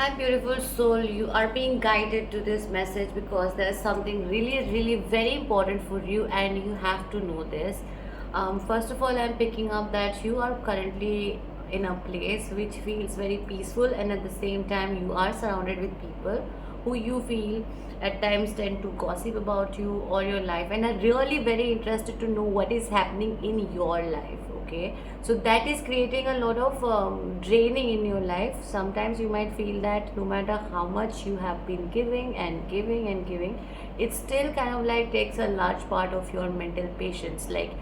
Hi, beautiful soul. You are being guided to this message because there is something really, really very important for you, and you have to know this. First of all, I'm picking up that you are currently in a place which feels very peaceful, and at the same time, you are surrounded with people who you feel at times tend to gossip about you or your life, and are really very interested to know what is happening in your life. Okay, so that is creating a lot of draining in your life. Sometimes you might feel that no matter how much you have been giving and giving and giving, it still kind of like takes a large part of your mental patience. Like,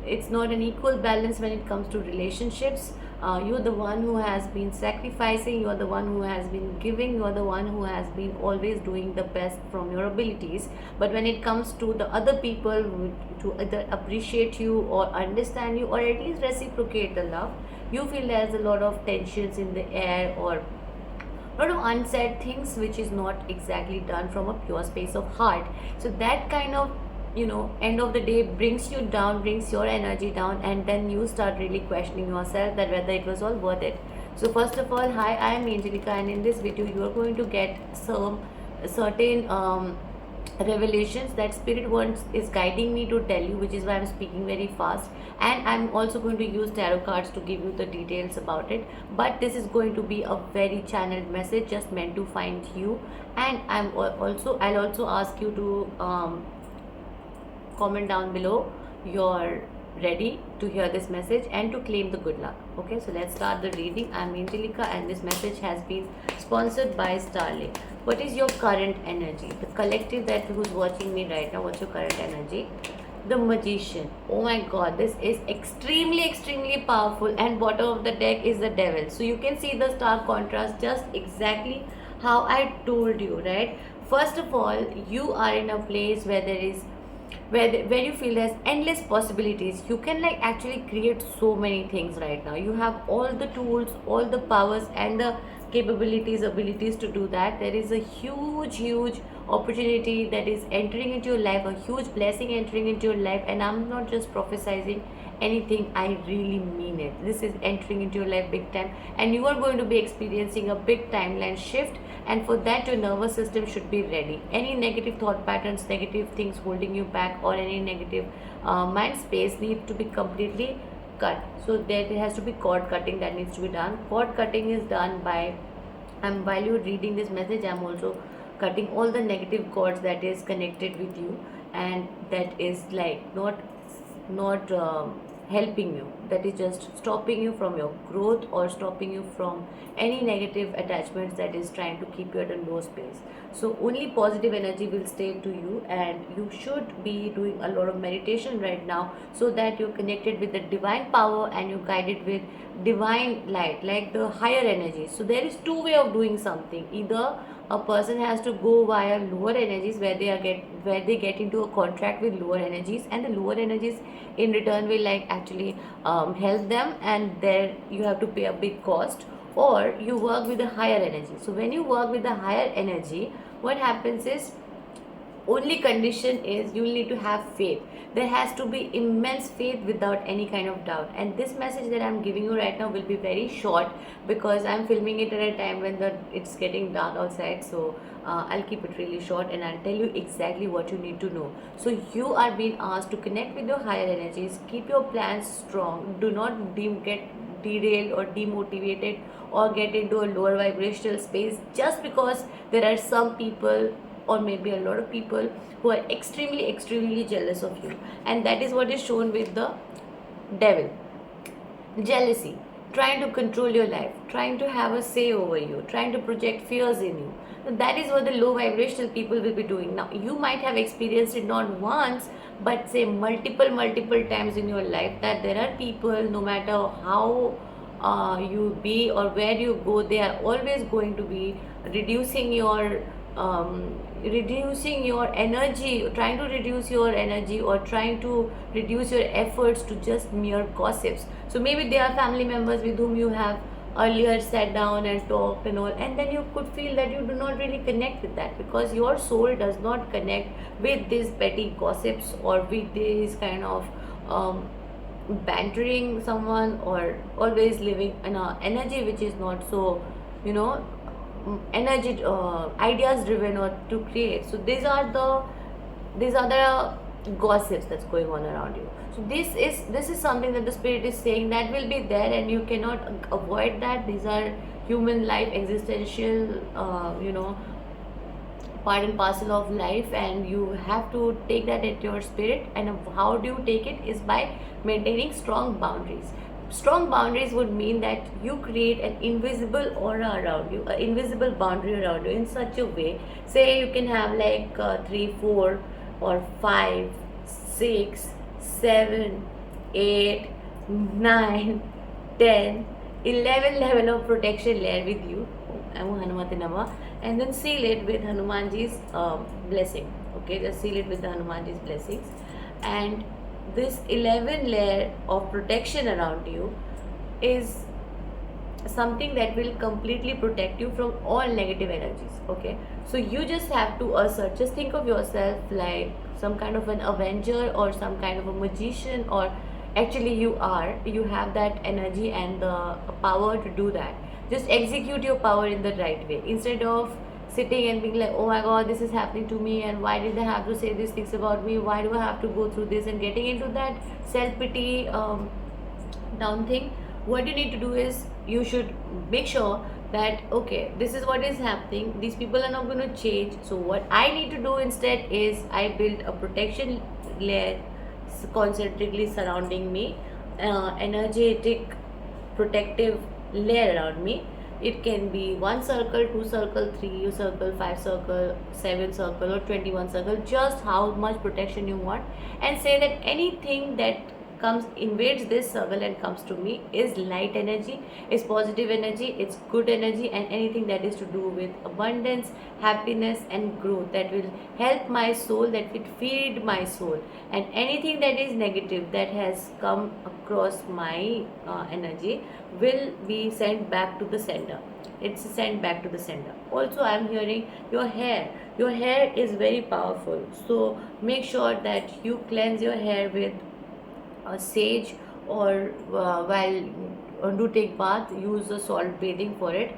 it's not an equal balance when it comes to relationships. You're the one who has been sacrificing, you're the one who has been giving, you're the one who has been always doing the best from your abilities. But when it comes to the other people to either appreciate you or understand you or at least reciprocate the love, you feel there's a lot of tensions in the air, or lot of unsaid things which is not exactly done from a pure space of heart. So that kind of, end of the day brings you down, brings your energy down, and then you start really questioning yourself that whether it was all worth it. So first of all, hi, I am Angelica, and in this video you are going to get some certain revelations that spirit wants is guiding me to tell you, which is why I'm speaking very fast. And I'm also going to use tarot cards to give you the details about it, but this is going to be a very channeled message just meant to find you. And I'll also ask you to comment down below you're ready to hear this message and to claim the good luck. Okay, so let's start the reading. I'm Angelica, and this message has been sponsored by Starlink. What is your current energy? The collective that who's watching me right now, what's your current energy? The Magician. Oh my god, this is extremely powerful, and bottom of the deck is the Devil. So you can see the stark contrast, just exactly how I told you, right? First of all, you are in a place where there is where you feel there's endless possibilities. You can like actually create so many things right now. You have all the tools, all the powers, and the capabilities, abilities to do that. There is a huge opportunity that is entering into your life, a huge blessing entering into your life. And I'm not just prophesizing anything, I really mean it. This is entering into your life big time, and you are going to be experiencing a big timeline shift. And for that, your nervous system should be ready. Any negative thought patterns, negative things holding you back, or any negative mind space need to be completely cut. So there has to be cord cutting that needs to be done. Cord cutting is done by, and while you're reading this message, I'm also cutting all the negative cords that is connected with you, and that is like not helping you, that is just stopping you from your growth or stopping you from any negative attachments that is trying to keep you at a low space. So only positive energy will stay to you, and you should be doing a lot of meditation right now so that you're connected with the divine power and you're guided with divine light, like the higher energy. So there is two way of doing something. Either a person has to go via lower energies, where they get into a contract with lower energies, and the lower energies in return will like actually help them, and there you have to pay a big cost. Or you work with a higher energy. So when you work with a higher energy, what happens is, only condition is you need to have faith. There has to be immense faith without any kind of doubt. And this message that I'm giving you right now will be very short, because I'm filming it at a time when it's getting dark outside. So I'll keep it really short, and I'll tell you exactly what you need to know. So you are being asked to connect with your higher energies, keep your plans strong, do not get derailed or demotivated or get into a lower vibrational space just because there are some people, or maybe a lot of people, who are extremely jealous of you. And that is what is shown with the Devil. Jealousy, trying to control your life, trying to have a say over you, trying to project fears in you. So that is what the low vibrational people will be doing. Now you might have experienced it not once, but say multiple times in your life, that there are people, no matter how you be or where you go, they are always going to be reducing your energy, trying to reduce your energy, or trying to reduce your efforts to just mere gossips. So maybe they are family members with whom you have earlier sat down and talked and all, and then you could feel that you do not really connect with that, because your soul does not connect with these petty gossips, or with this kind of bantering someone, or always living in an energy which is not so, you know energy, ideas driven or to create. So these are the gossips that's going on around you. So this is something that the spirit is saying that will be there, and you cannot avoid that. These are human life, existential, part and parcel of life, and you have to take that at your spirit. And how do you take it is by maintaining strong boundaries. Strong boundaries would mean that you create an invisible aura around you, an invisible boundary around you in such a way. Say you can have like 3, 4, or 5, 6, 7, 8, 9, 10, 11 level of protection layer with you. Hanumate Nama, and then seal it with Hanumanji's blessing. Okay, just seal it with the Hanumanji's blessings, and this 11 layer of protection around you is something that will completely protect you from all negative energies. Okay, so you just have to assert, just think of yourself like some kind of an avenger or some kind of a magician, or actually you have that energy and the power to do that. Just execute your power in the right way, instead of sitting and being like, oh my god, this is happening to me, and why did they have to say these things about me, why do I have to go through this, and getting into that self pity down thing. What you need to do is you should make sure that okay, this is what is happening, these people are not going to change. So what I need to do instead is I build a protection layer concentrically surrounding me, energetic protective layer around me. It can be 1 circle, 2 circle, 3 circle, 5 circle, 7 circle, or 21 circle, just how much protection you want. And say that anything that comes invades this circle and comes to me is light energy, is positive energy, it's good energy, and anything that is to do with abundance, happiness, and growth, that will help my soul, that will feed my soul. And anything that is negative that has come across my energy will be sent back to the sender. It's sent back to the sender. Also, I'm hearing your hair is very powerful, so make sure that you cleanse your hair with sage, or while do take bath, use a salt bathing for it.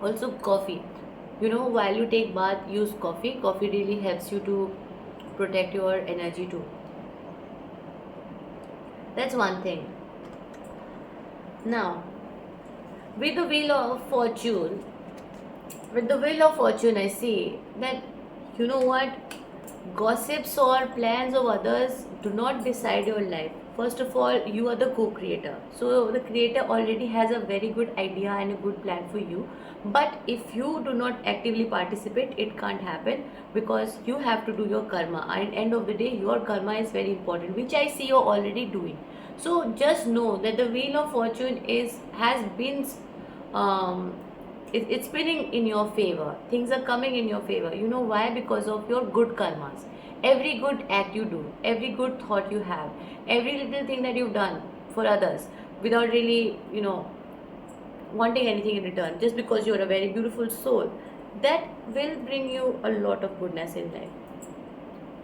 Also coffee, while you take bath, use coffee really helps you to protect your energy too. That's one thing. Now, with the wheel of fortune, I see that, what, gossips or plans of others do not decide your life. First of all, you are the co-creator, so the creator already has a very good idea and a good plan for you. But if you do not actively participate, it can't happen, because you have to do your karma, and end of the day your karma is very important, which I see you're already doing. So just know that the wheel of fortune has been um, it's spinning in your favor. Things are coming in your favor. You know why? Because of your good karmas. Every good act you do, every good thought you have, every little thing that you've done for others without really, wanting anything in return, just because you're a very beautiful soul, that will bring you a lot of goodness in life.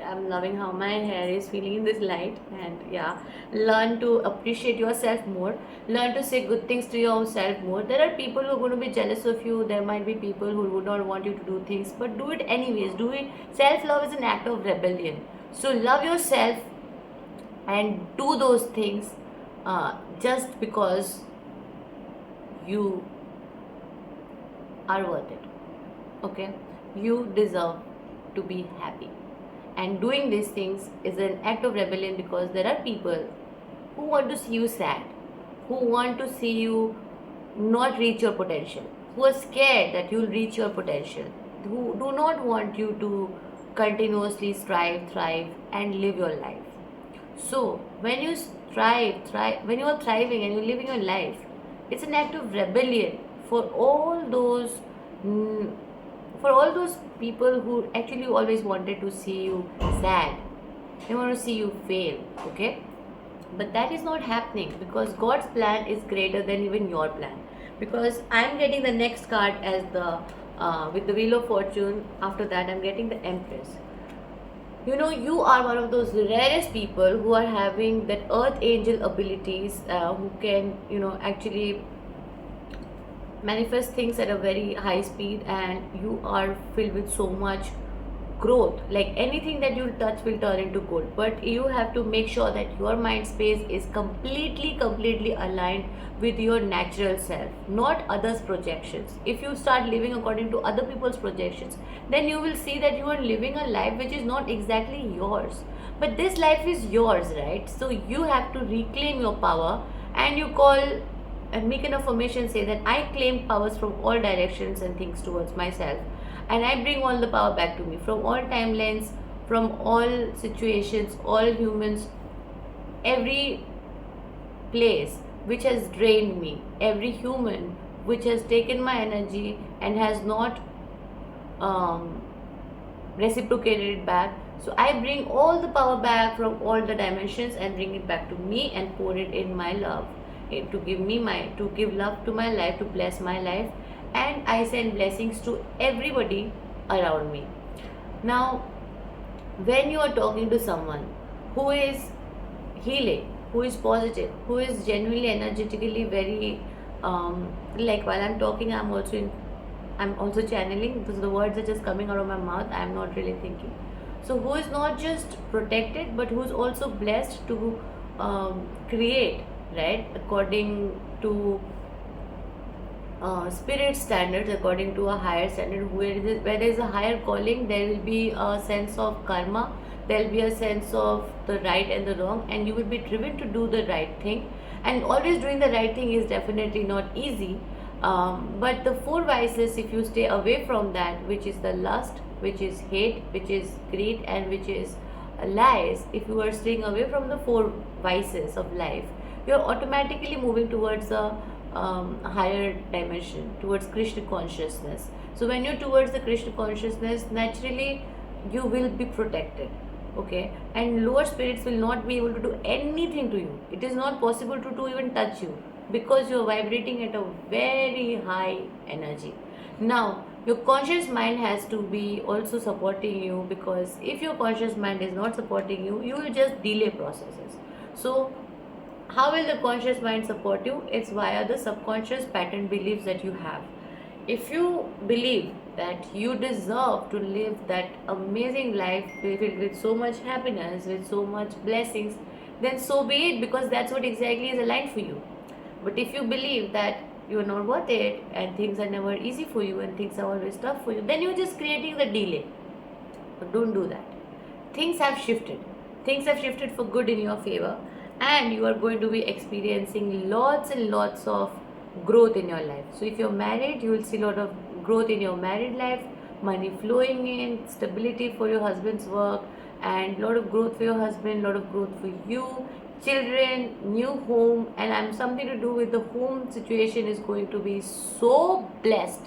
I'm loving how my hair is feeling in this light, and yeah, learn to appreciate yourself more. Learn to say good things to yourself more. There are people who are going to be jealous of you. There might be people who would not want you to do things, but do it anyways. Do it. Self-love is an act of rebellion. So love yourself and do those things just because you are worth it. Okay, you deserve to be happy, and doing these things is an act of rebellion, because there are people who want to see you sad, who want to see you not reach your potential, who are scared that you'll reach your potential, who do not want you to continuously strive, thrive, and live your life. So when you thrive, when you are thriving and you're living your life, it's an act of rebellion for all those mm, for all those people who actually always wanted to see you sad. They want to see you fail. Okay, but that is not happening, because God's plan is greater than even your plan. Because I'm getting the next card as the with the wheel of fortune. After that, I'm getting the Empress. You are one of those rarest people who are having that earth angel abilities, who can actually manifest things at a very high speed, and you are filled with so much growth. Like anything that you touch will turn into gold, but you have to make sure that your mind space is completely aligned with your natural self, not others projections. If you start living according to other people's projections, then you will see that you are living a life which is not exactly yours. But this life is yours, right? So you have to reclaim your power, and you call and make an affirmation, say that I claim powers from all directions and things towards myself, and I bring all the power back to me from all timelines, from all situations, all humans, every place which has drained me, every human which has taken my energy and has not um, reciprocated it back. So I bring all the power back from all the dimensions and bring it back to me and pour it in my love, to give me my, to give love to my life, to bless my life, and I send blessings to everybody around me. Now, when you are talking to someone who is healing, who is positive, who is genuinely energetically very like while I'm talking, I'm also channeling. Those the words are just coming out of my mouth. I'm not really thinking. So who is not just protected, but who is also blessed to create, right, according to spirit standards, according to a higher standard, where there is a higher calling, there will be a sense of karma, there will be a sense of the right and the wrong, and you will be driven to do the right thing. And always doing the right thing is definitely not easy. But the four vices, if you stay away from that, which is the lust, which is hate, which is greed, and which is lies, if you are staying away from the four vices of life, you are automatically moving towards a higher dimension, towards Krishna consciousness. So when you're towards the Krishna consciousness, naturally you will be protected. Okay, and lower spirits will not be able to do anything to you. It is not possible to even touch you, because you are vibrating at a very high energy. Now your conscious mind has to be also supporting you, because if your conscious mind is not supporting you, you will just delay processes. So how will the conscious mind support you? It's via the subconscious pattern beliefs that you have. If you believe that you deserve to live that amazing life filled with so much happiness, with so much blessings, then so be it, because that's what exactly is aligned for you. But if you believe that you're not worth it, and things are never easy for you, and things are always tough for you, then you're just creating the delay. But don't do that. Things have shifted. Things have shifted for good in your favor, and you are going to be experiencing lots and lots of growth in your life. So if you're married, you will see a lot of growth in your married life, money flowing in, stability for your husband's work, and a lot of growth for your husband, a lot of growth for you, children, new home, and I'm something to do with the home situation is going to be so blessed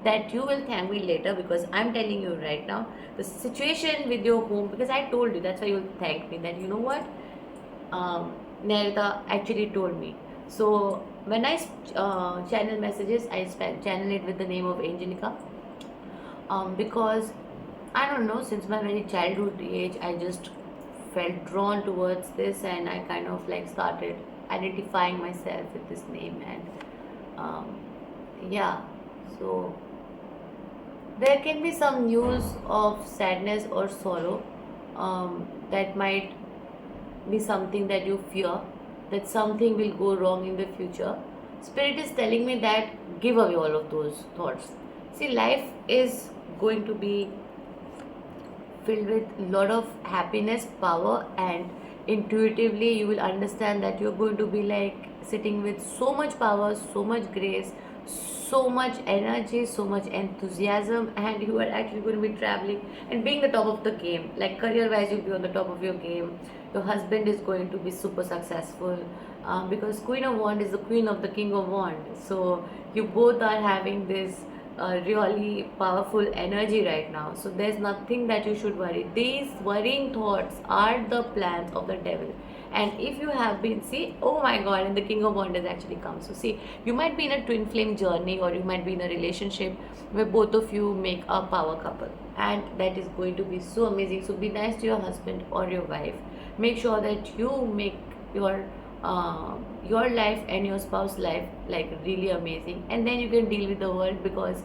that you will thank me later, because I'm telling you right now the situation with your home, because I told you, that's why you'll thank me, that you know what, Nerita actually told me. So when I channel messages, I channel it with the name of Angelica, because I don't know, since my very childhood age, I just felt drawn towards this, and I kind of like started identifying myself with this name, and yeah, so there can be some news of sadness or sorrow, that might be something that you fear, that something will go wrong in the future. Spirit is telling me that give away all of those thoughts. See, life is going to be filled with a lot of happiness, power, and intuitively you will understand that you're going to be like sitting with so much power, so much grace, so much energy, so much enthusiasm, and you are actually going to be traveling and being the top of the game. Like career wise, you'll be on the top of your game. Your husband is going to be super successful, because Queen of Wand is the queen of the King of Wand. So you both are having this really powerful energy right now. So there's nothing that you should worry. These worrying thoughts are the plans of the devil. And if you have been, see, oh my god, and the King of Wands has actually come. So see, you might be in a twin flame journey, or you might be in a relationship where both of you make a power couple, and that is going to be so amazing. So be nice to your husband or your wife. Make sure that you make your your life and your spouse life like really amazing, and then you can deal with the world, because